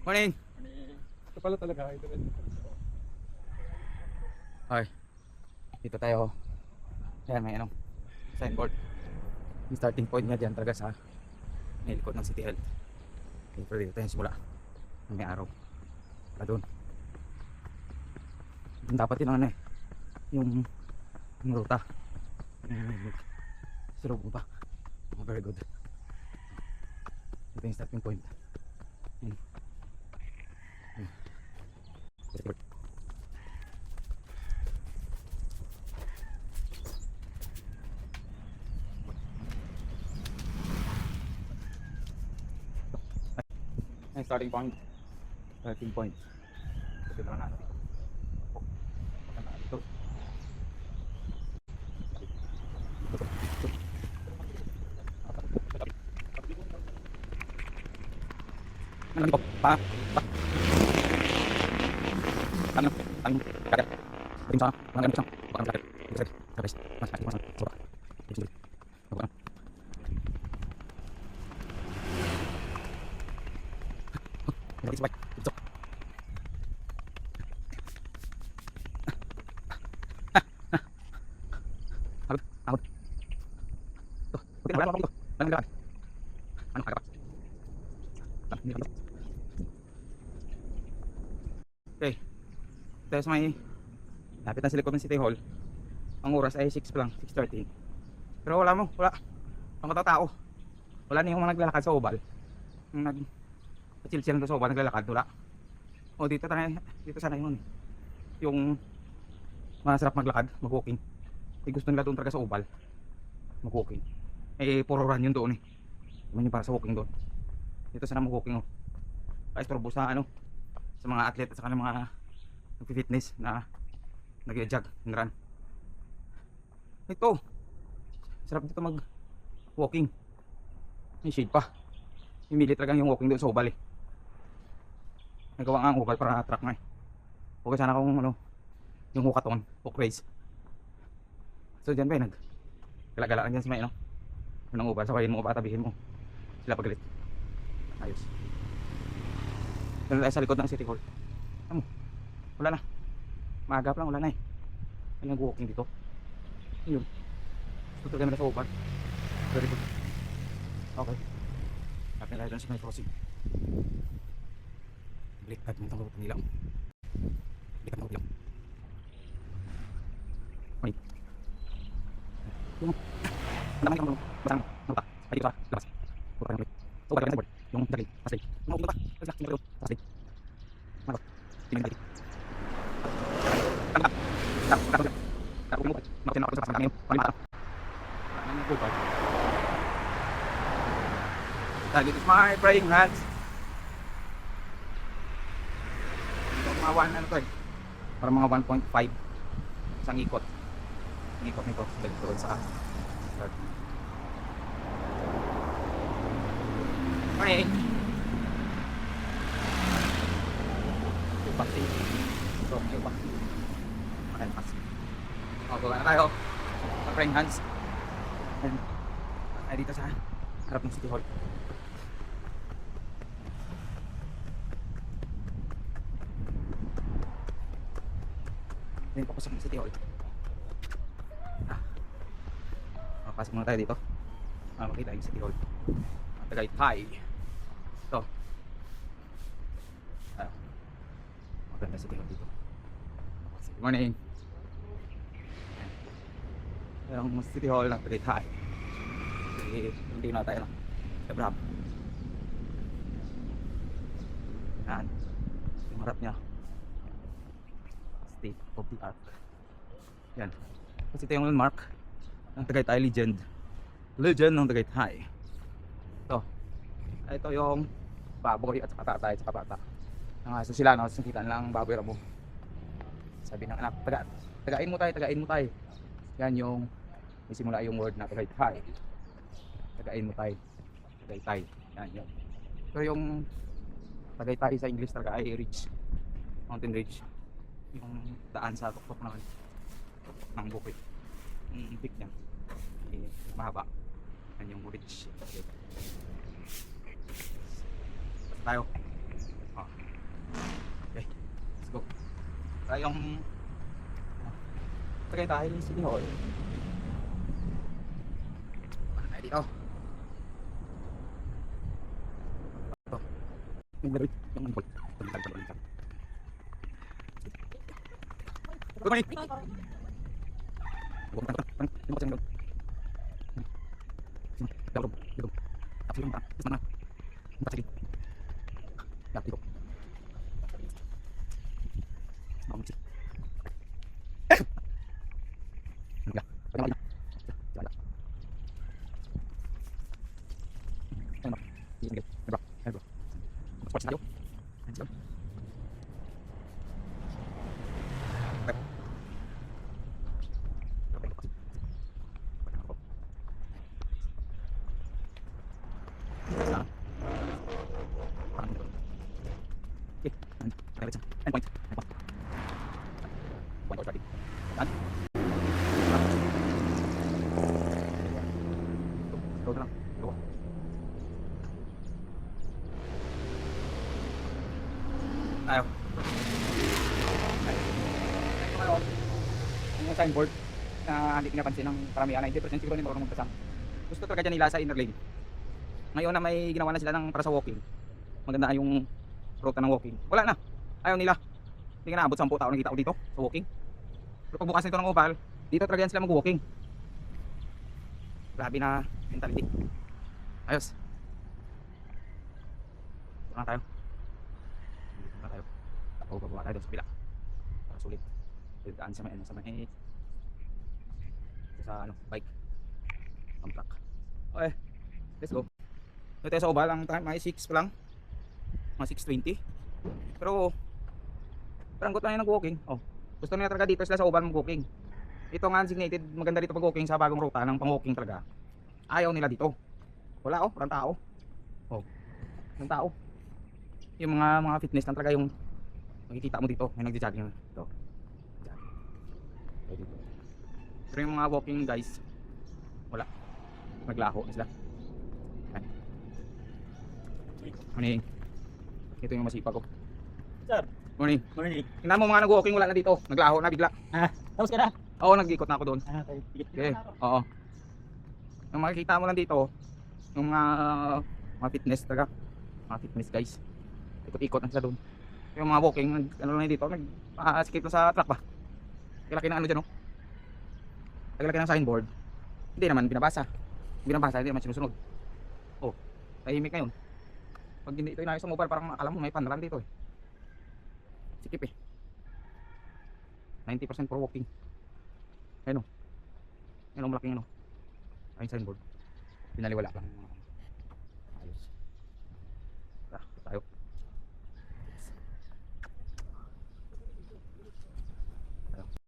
Morning! Ito pala talaga. Ito rin. Okay, dito tayo. Ayan, may ano, signboard. Yung starting point niya dyan talaga sa may likod ng City Health. Okay, pero dito tayo simula. May araw. Para doon. Doon dapat yun ang ano eh. Yung ruta. Sirugo pa. Oh, very good. Ito yung starting point. Ayan. Ayan. Ayan, starting point. Starting point. Ito lang natin. Ito. Ano ko? Pa. Ano? Ano? Kaya. Tim sana. Mana kan pisang? Bukan kaya. Bisa. Habis. Mas mas mas. Coba. Itu. Bukan. Ini bisa baik. Itu. Halo. Halo. Tuh. Oke, apa itu? Mana kan? Ano kaya? Nah, ini kan. Okay. Tayo sa may lapit na sa likod ng City Hall. Ang oras ay 6 pa lang, 6:13. Pero wala mo, wala. Ang tao. Wala na yung mga naglalakad sa oval. Yung chill-chill na sa oval, naglalakad, wala. O dito sana yun. Yung masarap maglakad, mag-walking. Eh, gusto nila doon talaga sa oval. Mag-walking. Eh, puro run yun doon eh. Naman yung para sa walking doon. Dito sana mag-walking oh. Kaya istorbo sa ano, sa mga athlete at sa kanila mga nag-fitness na nag-jog and run. Ito, sarap dito mag-walking. May shade pa. Pimili talaga yung walking doon sa oval eh. Nagawa nga ang oval para track nga eh. Okay sana kung ano, yung hukaton, walk race. So dyan ba eh, nag-gala-gala dyan sa may ano, ng oval. Sabayin mo o tabihin mo. Sila pagalit. Ayos. Doon tayo sa likod ng City Hall. Ano? Wala na. Maaga pa lang, wala na eh. May nag-walking dito. Yun. Gusto talaga nila sa oval. Very good. Okay. Kapit na tayo doon sa may crossing. Baliktad mo itong lupang nilang. Baliktad mo bilang. Wait. Yung naman yung basang nuta. Ay dito sa labas. Pura ng ulit. So balik na sa board. Yung jagling. Pasay. Yung ulo pa. Pasay. Yung ulo. Pasay. Magot. Tingnan tayo. Tama. Tama. Tama. Tama. Tama. Makin ako sa pasang ngayon. Pangimata. Ano yung ba? Target is my praying hands. Ito mga 1 ano to eh. Para mga 1.5 isang ikot. Ang ikot nito balik doon sa start. Okay. Yung vaccine. So, yung vaccine. Ayan, vaccine. Okay, na tayo. Praying hands. And ay dito sa harap ng City Hall. Then papasok ng City Hall. Papasok muna tayo dito. Makita yung City Hall. Tagaytay. Ito. Maganda City Hall dito. Good morning. Yung City Hall ng Tagaytay. Hindi na tayo lang. Abraham. Yan. Yung harap niya. State of the art. Yan. Kasi ito yung landmark ng Tagaytay Legend. Legend ng Tagaytay. Ito. Ito yung baboy at saka tatay at saka bata. So sila no, sintitan lang baboy ramo. Sabi ng anak, tagain mo tayo, tagain mo tayo. Yan yung isimula yung word na Tagaytay. Tagain mo tayo. Tagaytay. Yan yun. So yung Tagaytay sa English talaga ay ridge. Mountain ridge. Yung daan sa tuktok ng bukid. Yung peak niya. Mahaba. Yan yung ridge. Okay. Basta tayo. tayong Tagaytay City Hall. Ano tayo dito? Ito. Yung laro, yung unfold. Good morning! Tayo. Yung signboard na hindi pinapansin ng karamihan, 90% siguro hindi marunong magbasa. Gusto talaga dyan nila sa inner lane. Ngayon na may ginawa na sila ng para sa walking, maganda yung ruta ng walking. Wala na. Ayaw nila. Hindi nga naabot 10 tao nakita ko dito sa walking. Pero pagbukas nito ng oval, dito talaga yan sila mag-walking. Grabe na mentality. Ayos. Ito na tayo. Ito na tayo. Tapos bababa tayo doon sa pila. Para sulit. Daan sa may ano, sa may sa ano, bike. Ang truck. Okay. Let's go. Ito tayo sa oval. Ang time ay 6 pa lang. Mga 6:20. Pero paranggot lang yung nag-walking. Oh. Gusto nila talaga dito sila sa oval mag-walking. Ito nga designated maganda dito pag-walking sa bagong ruta ng pang-walking talaga. Ayaw nila dito. Wala oh, walang tao. Oh. Walang tao. Yung mga fitness lang talaga yung makikita mo dito. May nagja-jogging dito. Pero yung mga walking guys, wala. Naglaho na sila. Ayan. Morning. Ito yung masipag ko. Sir, Morning. morning. Tingnan mo mga nag-walking wala na dito. Naglaho na bigla. Tapos ka na? Oo, nag-ikot na ako doon. Okay. Sige. Okay. Oo. Yung makikita mo lang dito, yung mga fitness talaga. Mga fitness guys. Ikot-ikot na sila doon. Yung mga walking, ano lang dito, nag-escape lang sa truck ba? Laki ng ano dyan, oh. Laki ng signboard. Hindi naman binabasa. Binabasa, hindi naman sinusunod. Oh, tahimik ngayon. Pag hindi ito inayos sa mobile, parang alam mo may panran dito eh. Sikip eh. 90% for walking. Ayun o. Ayun o, malaking ano. Ayun signboard. Pinaliwala lang.